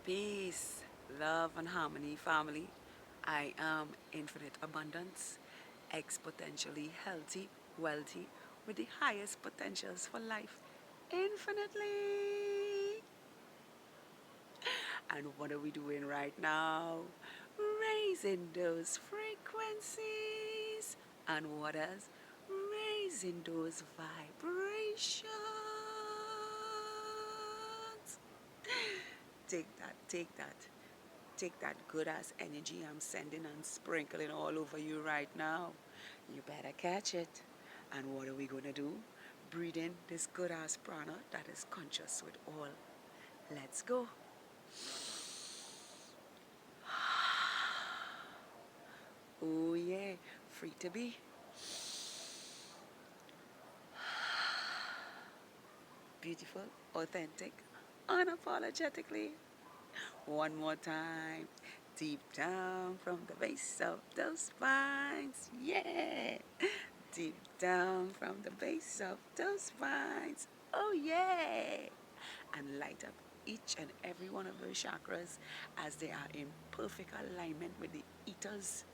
Peace, love, and harmony, family. I am infinite abundance, exponentially healthy, wealthy, with the highest potentials for life, infinitely. And what are we doing right now? Raising those frequencies. And what else? Raising those vibrations. Take that, take that. Take that good ass energy I'm sending and sprinkling all over you right now. You better catch it. And what are we gonna do? Breathe in this good ass prana that is conscious with all. Let's go. Oh yeah, free to be. Beautiful, authentic, unapologetically. One more time. Deep down from the base of those spines. Yeah. Deep down from the base of those spines. Oh yeah. And light up each and every one of those chakras as they are in perfect alignment with the ethers,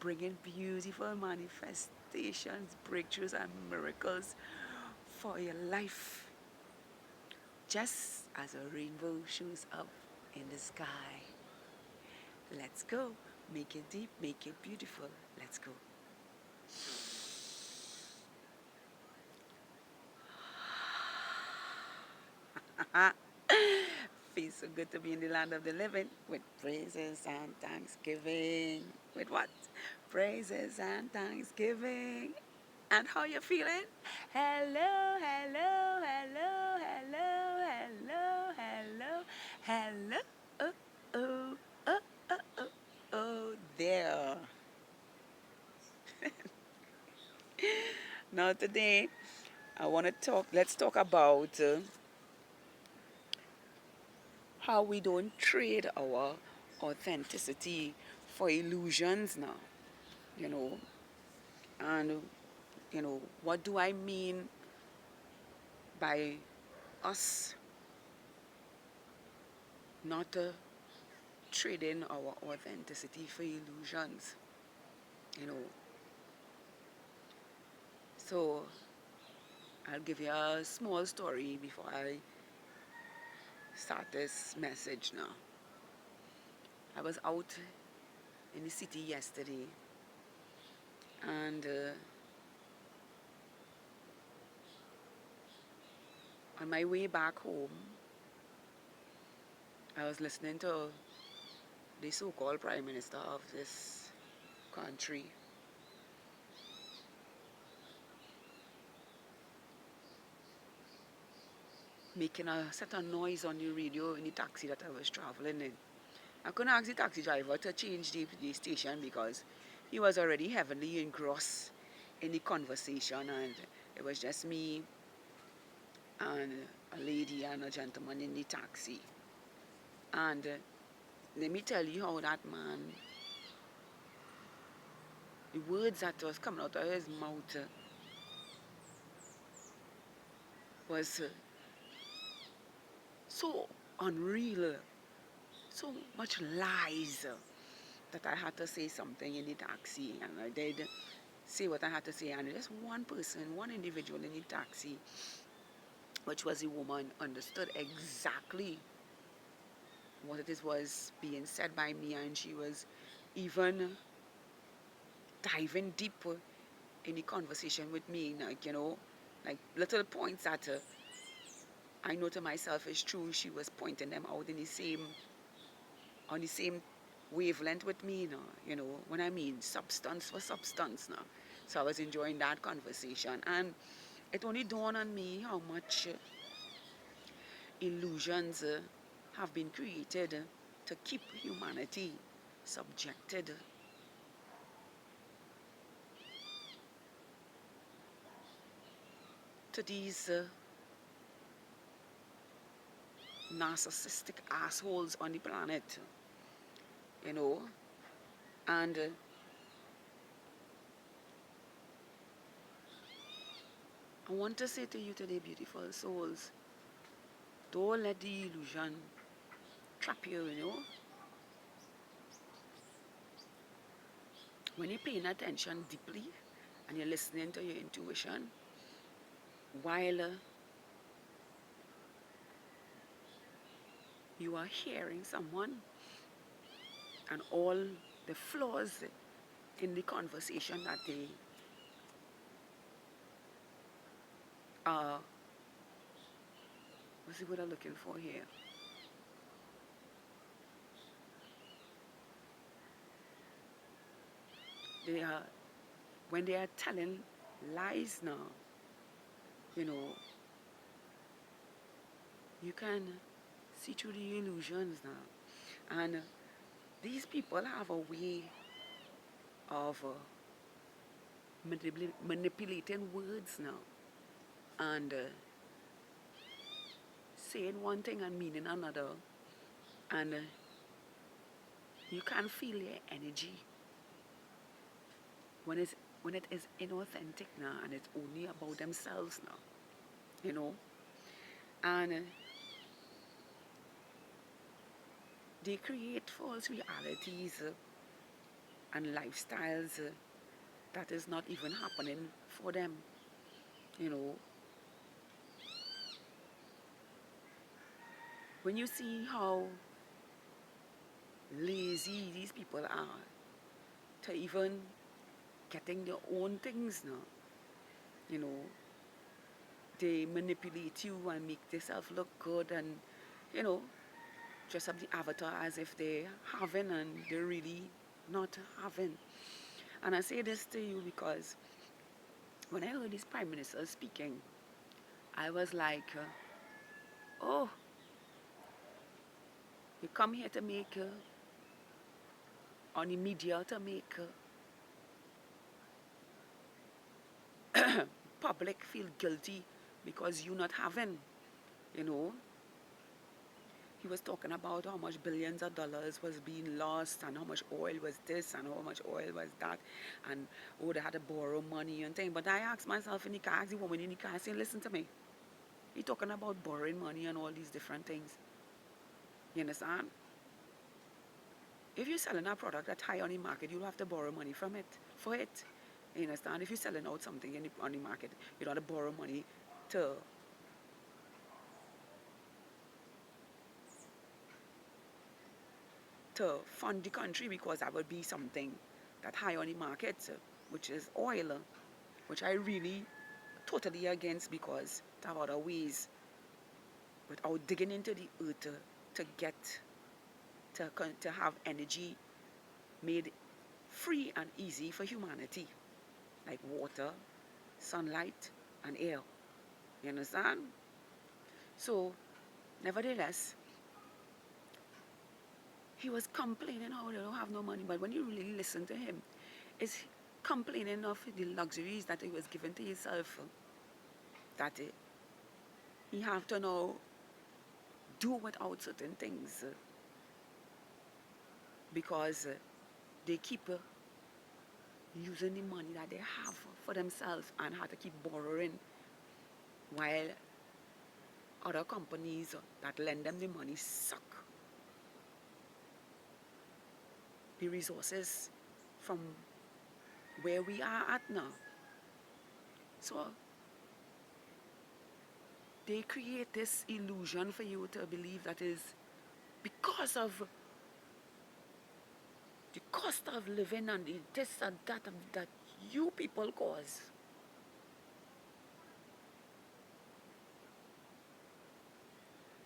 bringing beautiful manifestations, breakthroughs, and miracles for your life. Just as a rainbow shows up in the sky. Let's go. Make it deep, make it beautiful. Let's go. Feels so good to be in the land of the living with praises and thanksgiving. With what? Praises and thanksgiving. And how you feeling? Hello, hello, hello, hello, hello, hello, hello. Oh, oh, oh, oh, oh, oh, there. Now today, I want to let's talk about how we don't trade our authenticity for illusions now, you know. And, what do I mean by us not trading our authenticity for illusions, you know. So I'll give you a small story before I start this message now. I was out in the city yesterday, and on my way back home, I was listening to the so-called prime minister of this country making a certain noise on the radio in the taxi that I was traveling in. I couldn't ask the taxi driver to change the station because he was already heavily engrossed in the conversation, and it was just me and a lady and a gentleman in the taxi. And let me tell you how that man, the words that was coming out of his mouth was so unreal, so much lies that I had to say something in the taxi, and I did say what I had to say, and just one person, one individual in the taxi, which was a woman, understood exactly what it is was being said by me, and she was even diving deeper in the conversation with me, like, like little points that I know to myself is true. She was pointing them out in the same on the same wavelength with me, when I mean substance for substance now. So I was enjoying that conversation, and it only dawned on me how much illusions have been created to keep humanity subjected to these narcissistic assholes on the planet, you know. And I want to say to you today, beautiful souls, don't let the illusion clap you, when you're paying attention deeply and you're listening to your intuition, while you are hearing someone and all the flaws in the conversation that they are, what's the word I'm looking for here? They are, when they are telling lies now, you know, you can see through the illusions now. And these people have a way of manipulating words now. And saying one thing and meaning another. And you can feel their energy when it is inauthentic now and it's only about themselves now, and they create false realities and lifestyles that is not even happening for them, when you see how lazy these people are to even getting their own things now, they manipulate you and make themselves look good and, dress up the avatar as if they're having and they're really not having. And I say this to you because when I heard this Prime Minister speaking, I was like, oh, you come here to make, on the media to make public feel guilty because you not having, He was talking about how much billions of dollars was being lost and how much oil was this and how much oil was that and they had to borrow money and things. But I asked myself in the car, I asked the woman in the car, I said, listen to me. You're talking about borrowing money and all these different things. You understand? If you're selling a product that's high on the market, you'll have to borrow money for it. You understand? If you're selling out something on the market, you don't have to borrow money to fund the country because that would be something that high on the market, which is oil, which I really totally against because there are other ways without digging into the earth to get to have energy made free and easy for humanity, like water, sunlight, and air. You understand? So, nevertheless, he was complaining how they don't have no money, but when you really listen to him, it's complaining of the luxuries that he was given to himself, that he have to now do without certain things because they keep using the money that they have for themselves and have to keep borrowing while other companies that lend them the money suck the resources from where we are at now. So they create this illusion for you to believe that is because of the cost of living and the this and that you people cause.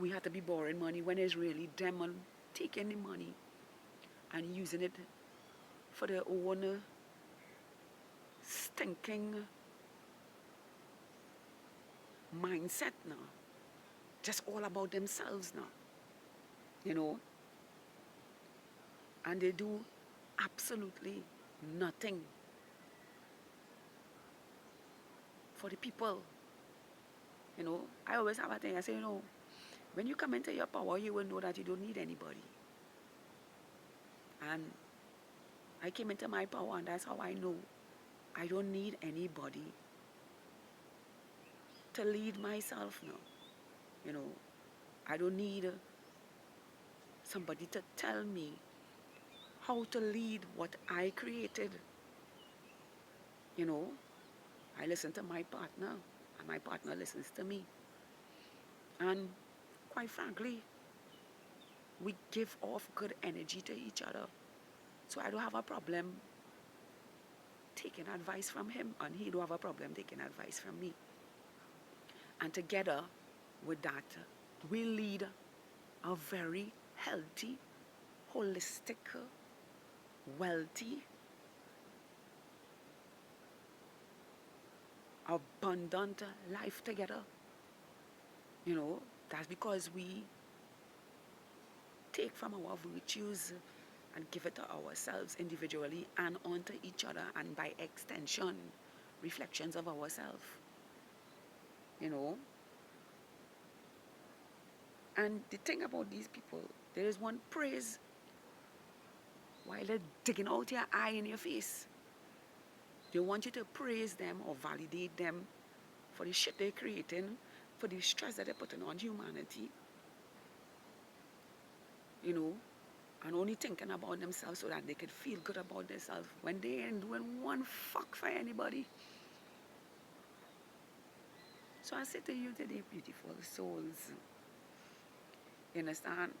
We have to be borrowing money when it's really them taking the money and using it for their own stinking mindset now. Just all about themselves now. And they do absolutely nothing for the people. I always have a thing, I say, when you come into your power, you will know that you don't need anybody. And I came into my power, and that's how I know I don't need anybody to lead myself now. I don't need somebody to tell me how to lead what I created. You know, I listen to my partner, and my partner listens to me. And quite frankly, we give off good energy to each other. So I don't have a problem taking advice from him, and he don't have a problem taking advice from me. And together with that, we lead a very healthy, holistic, wealthy, abundant life together. You know, that's because we take from our virtues and give it to ourselves individually and onto each other, and by extension, reflections of ourselves. You know, and the thing about these people, there is one praise while they're digging out your eye in your face. They want you to praise them or validate them for the shit they're creating, for the stress that they're putting on humanity, you know, and only thinking about themselves so that they could feel good about themselves when they ain't doing one fuck for anybody. So I say to you today, beautiful souls, you understand?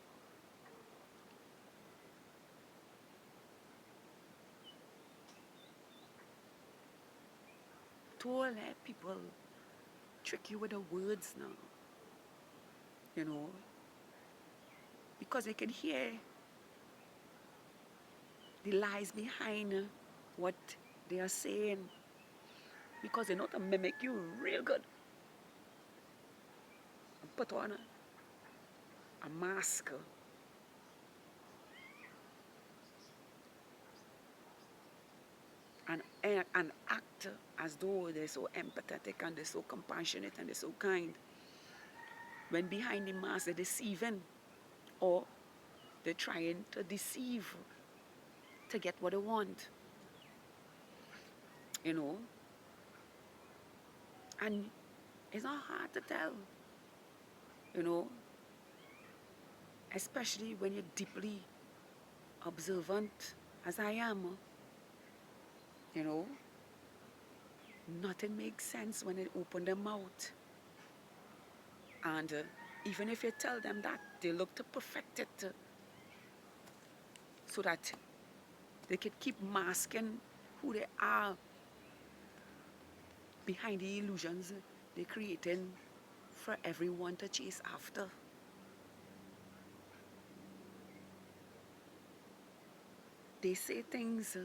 Don't let people trick you with the words now, you know, because they can hear the lies behind what they are saying, because they know to mimic you real good and put on a mask and act as though they're so empathetic and they're so compassionate and they're so kind, when behind the mask they're deceiving, or they're trying to deceive to get what they want, you know. And it's not hard to tell, you know, especially when you're deeply observant, as I am, you know. Nothing makes sense when they open their mouth. And even if you tell them that, they look to perfect it so that they can keep masking who they are behind the illusions they're creating for everyone to chase after. They say things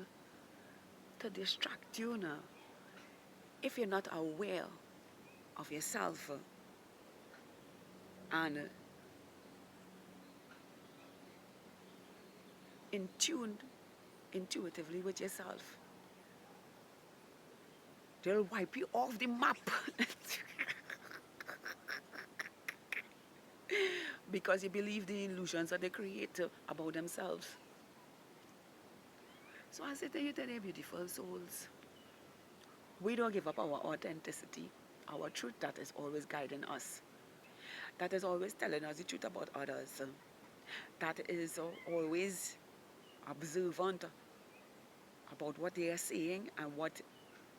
to distract you now. If you're not aware of yourself and in tune intuitively with yourself, they'll wipe you off the map because you believe the illusions that they create about themselves. So I say to you today, beautiful souls, we don't give up our authenticity, our truth that is always guiding us, that is always telling us the truth about others, that is always observant about what they are saying and what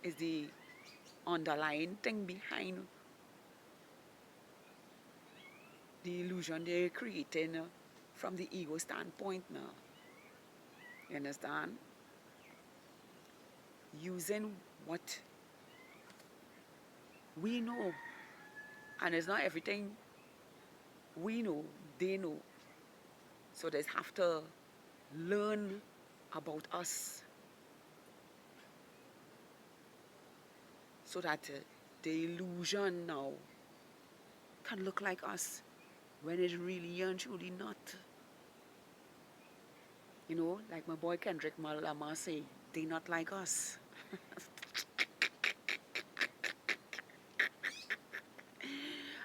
is the underlying thing behind the illusion they're creating from the ego standpoint now. You understand? Using what we know, and it's not everything we know, they know. So they have to learn about us so that the illusion now can look like us when it really and truly not. You know, like my boy Kendrick Lamar say, they not like us.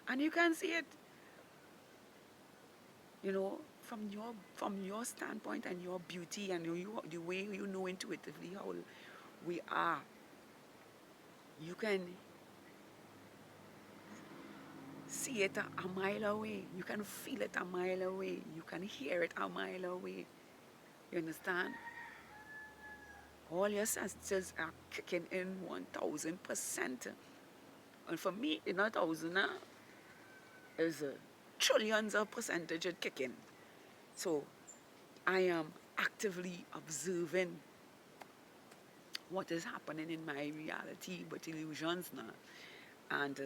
And you can see it, you know, from your standpoint and your beauty and the way you know intuitively how we are. You can see it a mile away. You can feel it a mile away. You can hear it a mile away. You understand? All your senses are kicking in 1000%. And for me, in 1,000 is trillions of percentage it kicking. So I am actively observing what is happening in my reality but illusions now. And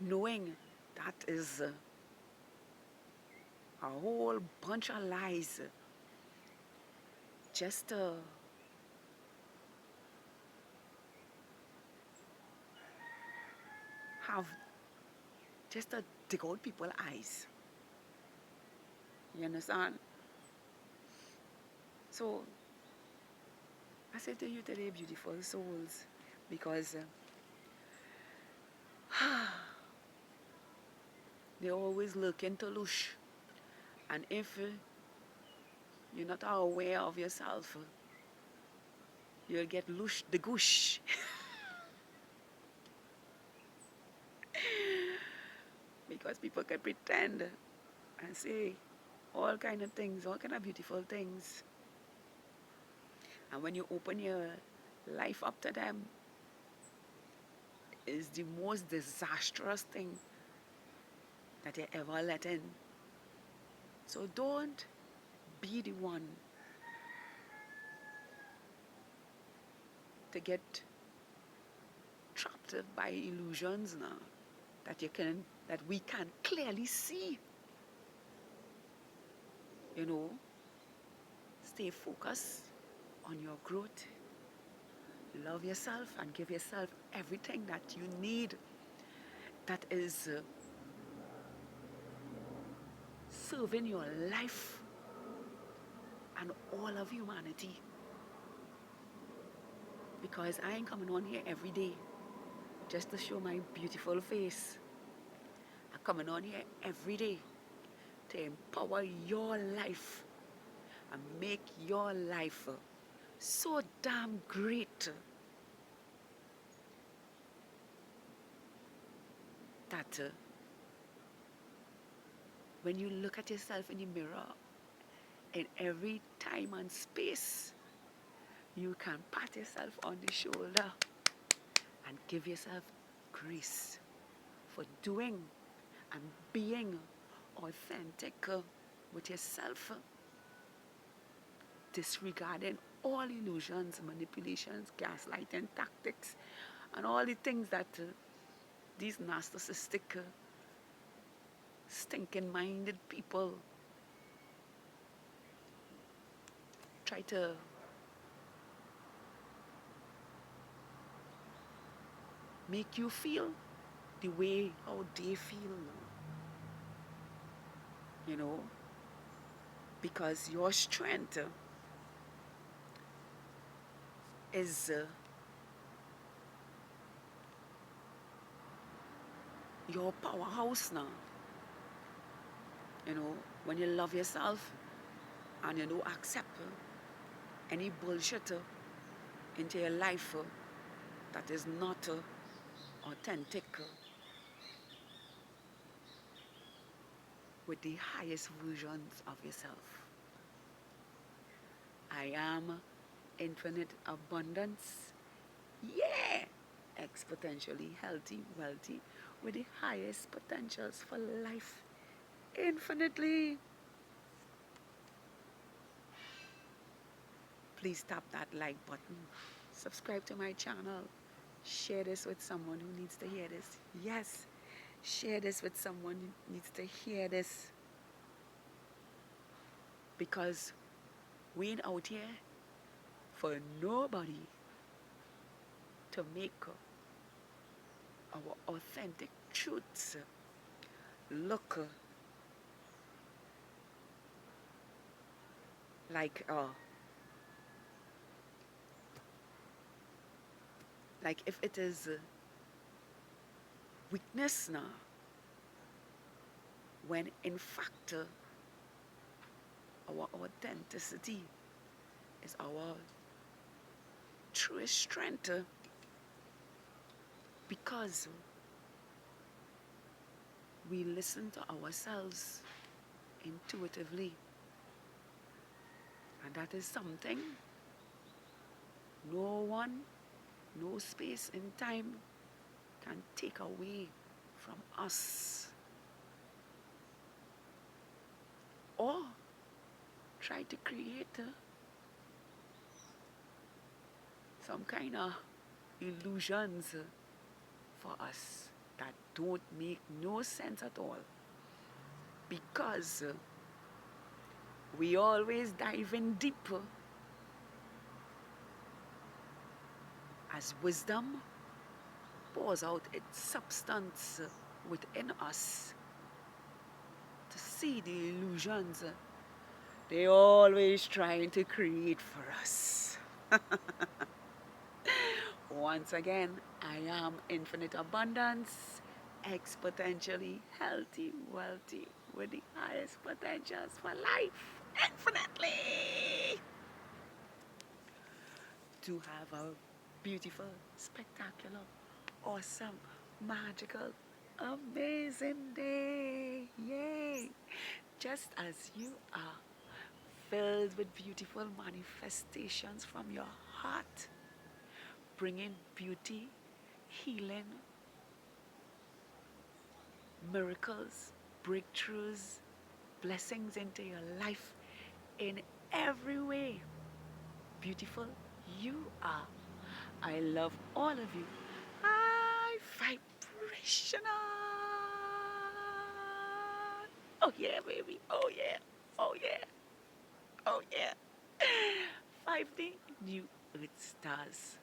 knowing that is a whole bunch of lies just to have, just to dig out people's eyes. You understand? So I say to you today, beautiful souls, because they're always looking to lose. And if you're not aware of yourself, you'll get lush the gush. Because people can pretend and say all kind of things, all kind of beautiful things. And when you open your life up to them, is the most disastrous thing that you ever let in. So don't be the one to get trapped by illusions now that we can clearly see. You know, stay focused on your growth. Love yourself and give yourself everything that you need that is serving your life and all of humanity. Because I ain't coming on here every day just to show my beautiful face. I'm coming on here every day to empower your life and make your life so damn great that when you look at yourself in the mirror, in every time and space, you can pat yourself on the shoulder and give yourself grace for doing and being authentic with yourself, disregarding all illusions, manipulations, gaslighting tactics, and all the things that these narcissistic, stinking-minded people try to make you feel the way how they feel, you know, because your strength is your powerhouse now. You know, when you love yourself and you don't accept any bullshit into your life that is not authentic with the highest versions of yourself. I am infinite abundance. Yeah! Exponentially healthy, wealthy, with the highest potentials for life. Infinitely. Please tap that like button. Subscribe to my channel. Share this with someone who needs to hear this. Yes, share this with someone who needs to hear this. Because we ain't out here for nobody to make our authentic truths look like if it is weakness now, when in fact our authenticity is our truest strength, because we listen to ourselves intuitively. And that is something no one, no space in time can take away from us or try to create some kind of illusions for us that don't make no sense at all, because we always dive in deeper as wisdom pours out its substance within us to see the illusions they always trying to create for us. Once again, I am infinite abundance, exponentially healthy, wealthy, with the highest potentials for life, infinitely. To have a beautiful, spectacular, awesome, magical, amazing day. Yay! Just as you are, filled with beautiful manifestations from your heart, bringing beauty, healing, miracles, breakthroughs, blessings into your life in every way. Beautiful you are. I love all of you. High vibrational. Oh yeah, baby. Oh yeah. Oh yeah. Oh yeah. 5D new Earth stars.